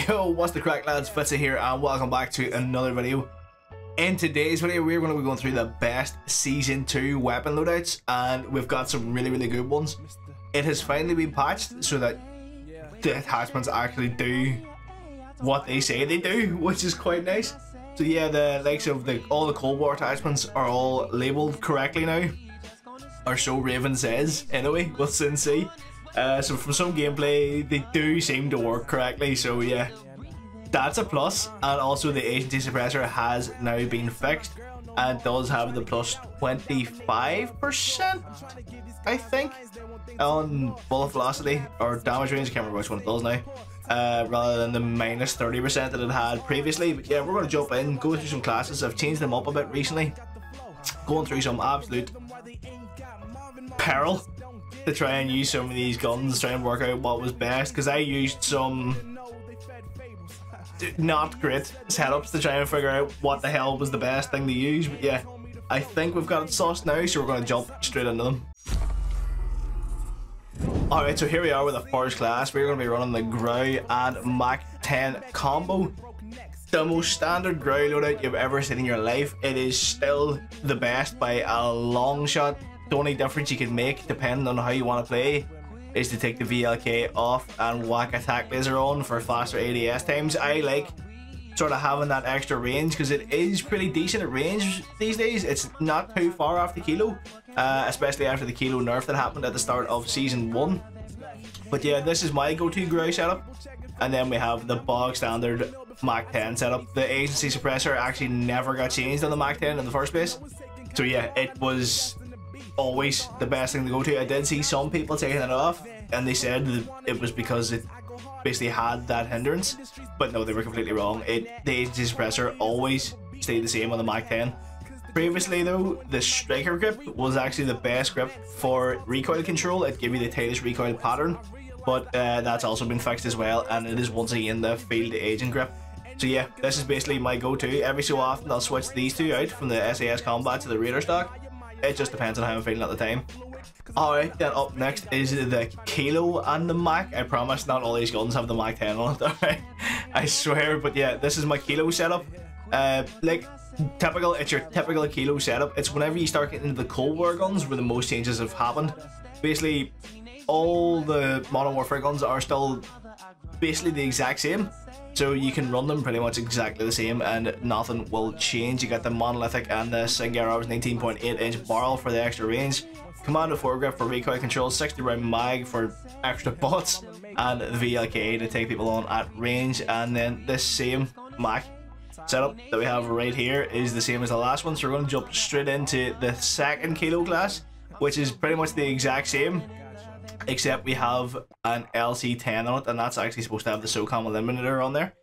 Yo, what's the crack, lads? Fitzyy here and welcome back to another video. In today's video we're going to be going through the best season 2 weapon loadouts, and we've got some really good ones. It has finally been patched so that the attachments actually do what they say they do, which is quite nice. So yeah, the likes of all the Cold War attachments are all labelled correctly now, or so Raven says anyway. We'll soon see. So from some gameplay they do seem to work correctly, so yeah, that's a plus. And also the agency suppressor has now been fixed and does have the plus 25%, I think, on bullet velocity or damage range. I can't remember which one it does now, rather than the minus 30% that it had previously. But yeah, we're going to jump in, go through some classes. I've changed them up a bit recently, going through some absolute peril to try and use some of these guns, try and work out what was best, because I used some not great setups to try and figure out what the hell was the best thing to use. But yeah, I think we've got it sussed now, so we're going to jump straight into them. Alright, so here we are with the first class. We're going to be running the Grow and Mach 10 combo. The most standard Grow loadout you've ever seen in your life. It is still the best by a long shot. The only difference you can make, depending on how you want to play, is to take the VLK off and whack attack laser on for faster ADS times. I like sort of having that extra range because it is pretty decent at range these days. It's not too far off the kilo, especially after the kilo nerf that happened at the start of season 1. But yeah, this is my go-to Grow setup. And then we have the bog standard Mach 10 setup. The agency suppressor actually never got changed on the Mach 10 in the first place, so yeah, it was always the best thing to go to. I did see some people taking it off and they said that it was because it basically had that hindrance, but no, they were completely wrong. The agency suppressor always stayed the same on the Mach 10. Previously though, the striker grip was actually the best grip for recoil control. It gave you the tightest recoil pattern, but that's also been fixed as well, and it is once again the field agent grip. So yeah, this is basically my go-to. Every so often I'll switch these two out from the SAS Combat to the Raider stock. It just depends on how I'm feeling at the time. Alright, then up next is the Kilo and the Mach. I promise not all these guns have the Mach 10 on it, alright? I swear. But yeah, this is my Kilo setup. Like typical, it's your typical Kilo setup. It's whenever you start getting into the Cold War guns where the most changes have happened. Basically, all the Modern Warfare guns are still basically the exact same, so you can run them pretty much exactly the same and nothing will change. You got the monolithic and the Singaro's 19.8 inch barrel for the extra range, Commando foregrip for recoil control, 60 round mag for extra bullets, and the VLK to take people on at range. And then this same Mach setup that we have right here is the same as the last one, so we're going to jump straight into the second Kilo class, which is pretty much the exact same, except we have an LC10 on it, and that's actually supposed to have the SOCOM eliminator on there.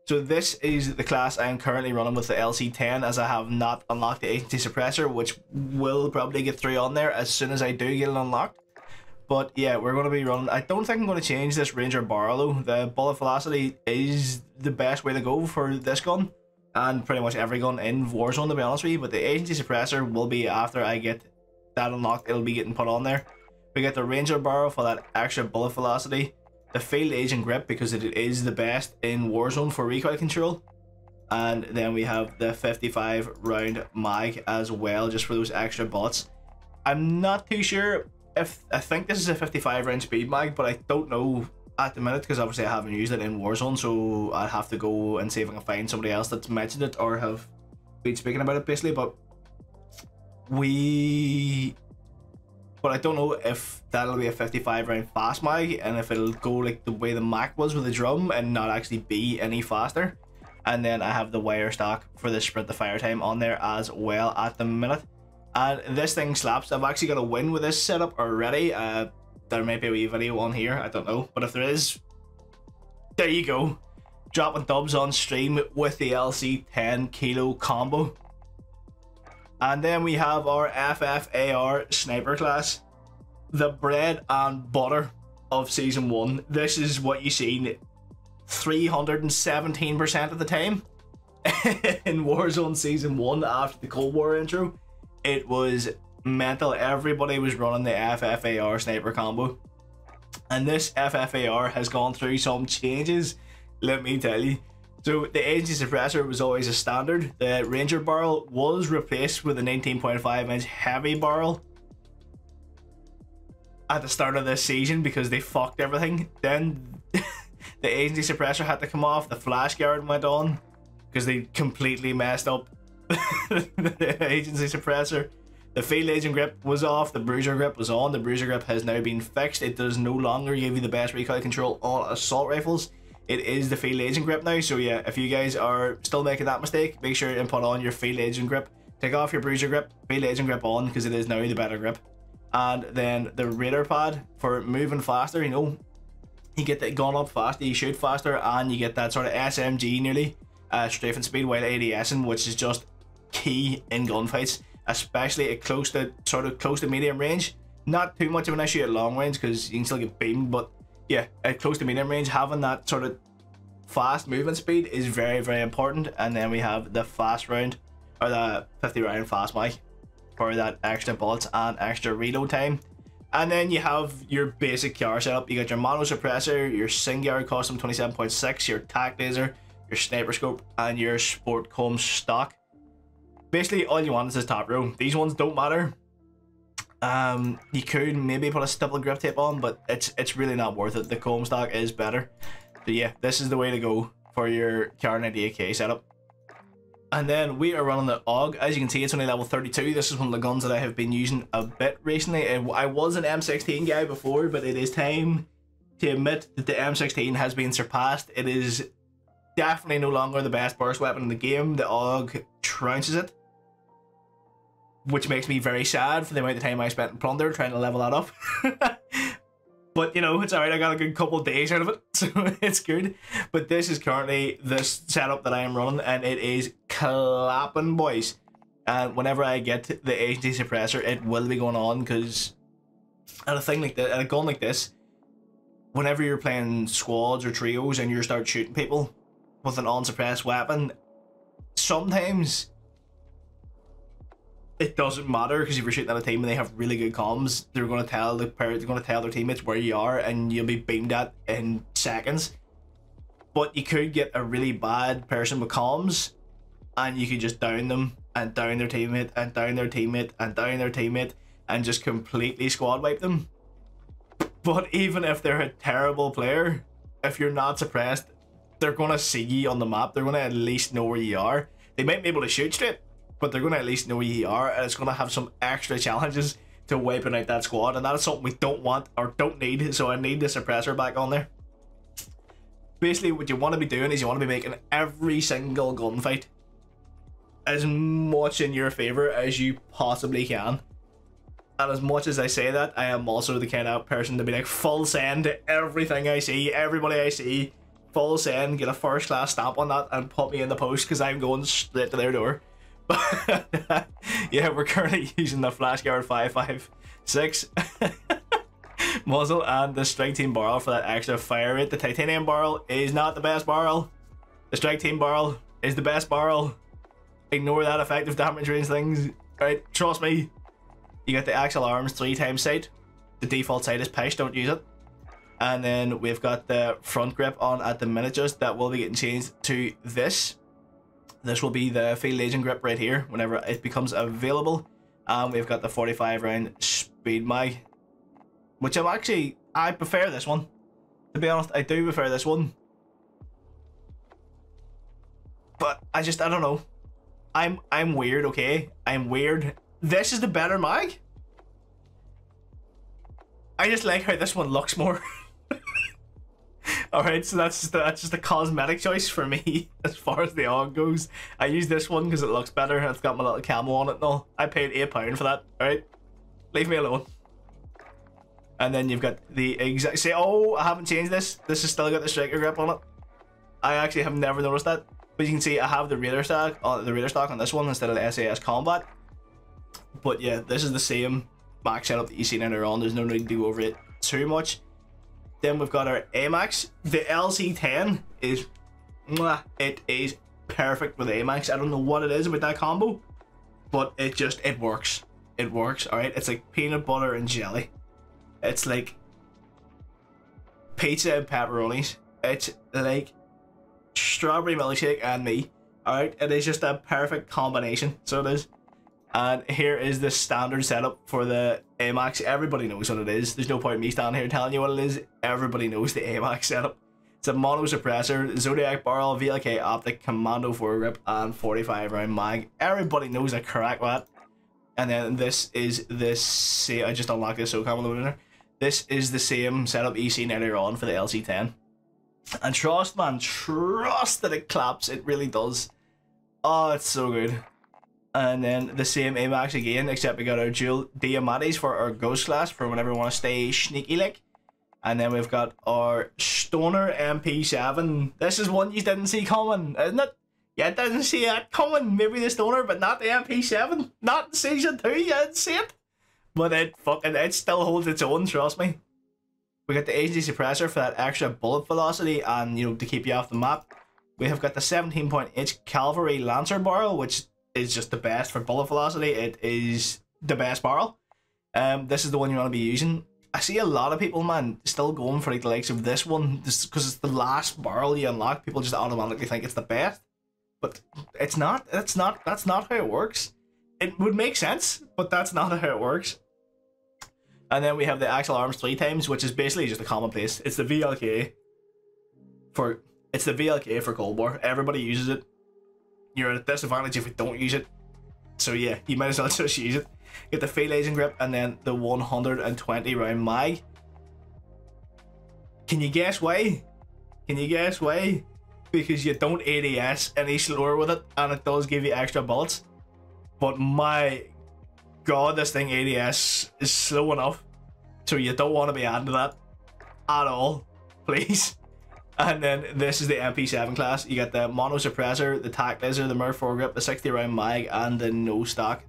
So this is the class I am currently running with the LC10, as I have not unlocked the agency suppressor, which will probably get through on there as soon as I do get it unlocked. But yeah, we're going to be running. I don't think I'm going to change this Ranger barrel though. The bullet velocity is the best way to go for this gun and pretty much every gun in Warzone, to be honest with you. But the agency suppressor will be after I get that unlocked. It'll be getting put on there. We get the Ranger barrel for that extra bullet velocity, the field agent grip because it is the best in Warzone for recoil control, and then we have the 55 round mag as well, just for those extra bullets. I'm not too sure if, I think this is a 55 round speed mag, but I don't know at the minute because obviously I haven't used it in Warzone, so I'll have to go and see if I can find somebody else that's mentioned it or have been speaking about it basically. But I don't know if that'll be a 55 round fast mag and if it'll go like the way the Mach was with the drum and not actually be any faster. And then I have the wire stock for the sprint to fire time on there as well at the minute. And this thing slaps. I've actually got a win with this setup already. There might be a wee video on here, I don't know, but if there is, there you go. Dropping dubs on stream with the LC10 Kilo combo. And then we have our FFAR sniper class, the bread and butter of season 1. This is what you seen 317% of the time in Warzone season 1 after the Cold War intro. It was mental. Everybody was running the FFAR sniper combo, and this FFAR has gone through some changes let me tell you. So the agency suppressor was always a standard. The Ranger barrel was replaced with a 19.5-inch heavy barrel at the start of this season because they fucked everything. Then the agency suppressor had to come off, the flash guard went on because they completely messed up the agency suppressor. The field agent grip was off, the bruiser grip was on. The bruiser grip has now been fixed. It does no longer give you the best recoil control on assault rifles. It is the field agent grip now. So yeah, if you guys are still making that mistake, make sure and put on your field agent grip. Take off your bruiser grip, field agent grip on, because it is now the better grip. And then the radar pad for moving faster, you know, you get that gun up faster, you shoot faster, and you get that sort of SMG nearly strafing speed while ADSing, which is just key in gunfights, especially at close to medium range. Not too much of an issue at long range because you can still get beamed, but yeah, at close to medium range, having that sort of fast movement speed is very, very important. And then we have the fast round, or the 50 round fast mag for that extra bullets and extra reload time. And then you have your basic car setup. You got your mono suppressor, your singular custom 27.6, your tac laser, your sniper scope, and your sport comb stock. Basically all you want is this top row. These ones don't matter. You could maybe put a stipple grip tape on, but it's really not worth it. The comb stock is better. So yeah, this is the way to go for your Kar98 AK setup. And then we are running the AUG. As you can see, it's only level 32. This is one of the guns that I have been using a bit recently. I was an M16 guy before, but it is time to admit that the M16 has been surpassed. It is definitely no longer the best burst weapon in the game. The AUG trounces it, which makes me very sad for the amount of time I spent in Plunder trying to level that up. But you know, it's alright, I got a good couple of days out of it, so it's good. But this is currently this setup that I am running, and it is clapping, boys. And whenever I get the agency suppressor, it will be going on, because at a thing like this, at a gun like this, whenever you're playing squads or trios and you start shooting people with an unsuppressed weapon, sometimes it doesn't matter, because if you're shooting at a team and they have really good comms, they're going to tell their teammates where you are, and you'll be beamed at in seconds. But you could get a really bad person with comms, and you could just down them and down their teammate and down their teammate and down their teammate and just completely squad wipe them. But even if they're a terrible player, if you're not suppressed, they're going to see you on the map. They're going to at least know where you are. They might be able to shoot straight, but they're going to at least know where you are, and it's going to have some extra challenges to wiping out that squad, and that is something we don't want or don't need. So I need the suppressor back on there. Basically, what you want to be doing is you want to be making every single gunfight as much in your favor as you possibly can. And as much as I say that, I am also the kind of person to be like, full send to everything I see, everybody I see, full send, get a first class stamp on that and put me in the post, because I'm going straight to their door. Yeah, we're currently using the flash guard 5.56 muzzle and the strike team barrel for that extra fire rate. The titanium barrel is not the best barrel. The strike team barrel is the best barrel. Ignore that effective damage range things. Right, trust me. You get the Axel Arms 3x sight. The default sight is pish, don't use it. And then we've got the front grip on at the minute, just that will be getting changed to this. This will be the field agent grip right here whenever it becomes available. And we've got the 45 round speed mag, which I prefer this one. To be honest, I do prefer this one. But I don't know. I'm weird, okay? I'm weird. This is the better mag. I just like how this one looks more. Alright, so that's just a cosmetic choice for me as far as the AUG goes. I use this one because it looks better and it's got my little camo on it and all. I paid £8 for that, alright? Leave me alone. And then you've got the exact... Say, oh, I haven't changed this. This has still got the striker grip on it. I actually have never noticed that. But you can see I have the radar stock on this one instead of the SAS Combat. But yeah, this is the same max setup that you see earlier on. There's no need to go over it too much. Then we've got our AMAX. The LC10 is... It is perfect with AMAX. I don't know what it is about that combo, but it works. It works, alright? It's like peanut butter and jelly. It's like pizza and pepperonis. It's like strawberry milkshake and me. Alright, it is just a perfect combination, so it is. And here is the standard setup for the AMAX. Everybody knows what it is. There's no point in me standing here telling you what it is. Everybody knows the AMAX setup. It's a mono suppressor, Zodiac barrel, VLK optic, commando foregrip, and 45 round mag. Everybody knows a crack that. And then this is this. I just unlocked this SOCOM loader. This is the same setup you seen earlier on for the LC10. And trust, man, trust that it claps. It really does. Oh, it's so good. And then the same AMAX again, except we got our dual Diamantes for our ghost class for whenever we want to stay sneaky like. And then we've got our Stoner MP7. This is one you didn't see coming, isn't it? You didn't see it coming. Maybe the Stoner, but not the MP7. Not in Season 2, you didn't see it. But it still holds its own, trust me. We got the agency suppressor for that extra bullet velocity and, you know, to keep you off the map. We have got the 17-point Cavalry Lancer barrel, which is just the best for bullet velocity. It is the best barrel. This is the one you want to be using. I see a lot of people, man, still going for like the likes of this one, just because it's the last barrel you unlock. People just automatically think it's the best, but it's not. That's not how it works. It would make sense, but that's not how it works. And then we have the Axle Arms 3 times, which is basically just a commonplace. It's the VLK for Cold War. Everybody uses it. You're at a disadvantage if you don't use it. So yeah, you might as well just use it. Get the Fitzyy grip and then the 120 round mag. Can you guess why? Can you guess why? Because you don't ADS any slower with it, and it does give you extra bullets. But my god, this thing ADS is slow enough, so you don't want to be adding to that at all, please. And then this is the MP7 class. You get the mono suppressor, the tac laser, the Merc foregrip, the 60 round mag, and the no stock.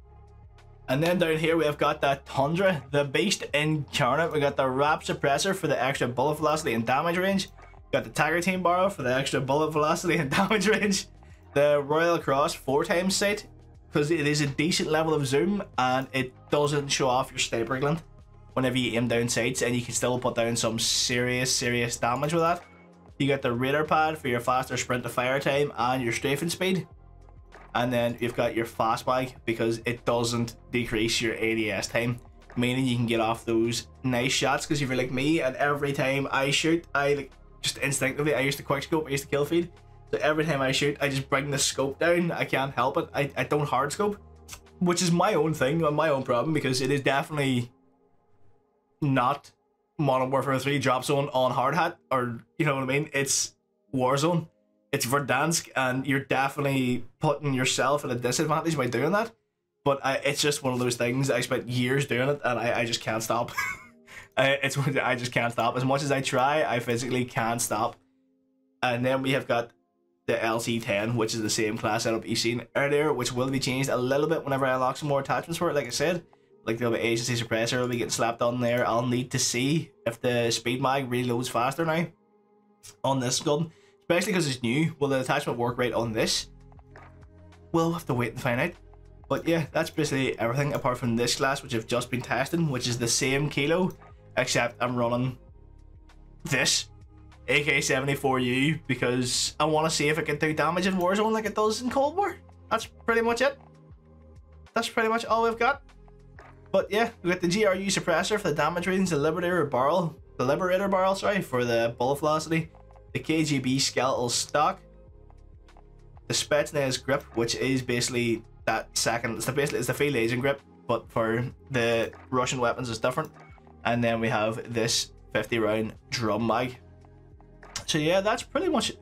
And then down here we have got that Tundra, the beast incarnate. We got the wrap suppressor for the extra bullet velocity and damage range. Got the Tiger Team barrel for the extra bullet velocity and damage range. The Royal Cross 4x sight, because it is a decent level of zoom and it doesn't show off your sniper glint whenever you aim down sights, and you can still put down some serious damage with that. You got the radar pad for your faster sprint to fire time and your strafing speed. And then you've got your fast mag because it doesn't decrease your ADS time, meaning you can get off those nice shots. Because if you're like me, and every time I shoot, I just instinctively, I used to quick scope, I used to kill feed. So every time I shoot, I just bring the scope down. I can't help it. I don't hard scope, which is my own thing, my own problem, because it is definitely not Modern Warfare 3 drop zone on hard hat, or you know what I mean. It's Warzone, it's Verdansk, and you're definitely putting yourself at a disadvantage by doing that. But it's just one of those things. I spent years doing it, and I just can't stop. I just can't stop. As much as I try, I physically can't stop. And then we have got the LC10, which is the same class setup you've seen earlier, which will be changed a little bit whenever I unlock some more attachments for it. Like I said, like there'll be agency suppressor will be getting slapped on there. I'll need to see if the speed mag reloads faster now on this gun, especially because it's new. Will the attachment work right on this? We'll have to wait and find out. But yeah, that's basically everything apart from this class, which I've just been testing, which is the same kilo, except I'm running this AK-74U because I want to see if it can do damage in Warzone like it does in Cold War. That's pretty much it. That's pretty much all we've got. But yeah, we got the GRU suppressor for the damage range, the Liberator barrel for the bullet velocity, the KGB skeletal stock, the Spetsnaz grip, which is basically that second, it's the Fitzyy grip, but for the Russian weapons it's different. And then we have this 50 round drum mag. So yeah, that's pretty much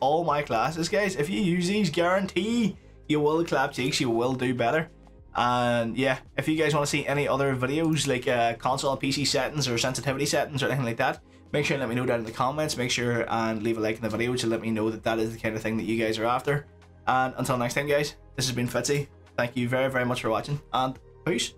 all my classes, guys. If you use these, guarantee you will clap cheeks, you will do better. And yeah, if you guys want to see any other videos like console and PC settings or sensitivity settings or anything like that, make sure and let me know down in the comments. Make sure and leave a like in the video to let me know that that is the kind of thing that you guys are after. And until next time, guys, this has been Fitzyy. Thank you very much for watching, and peace.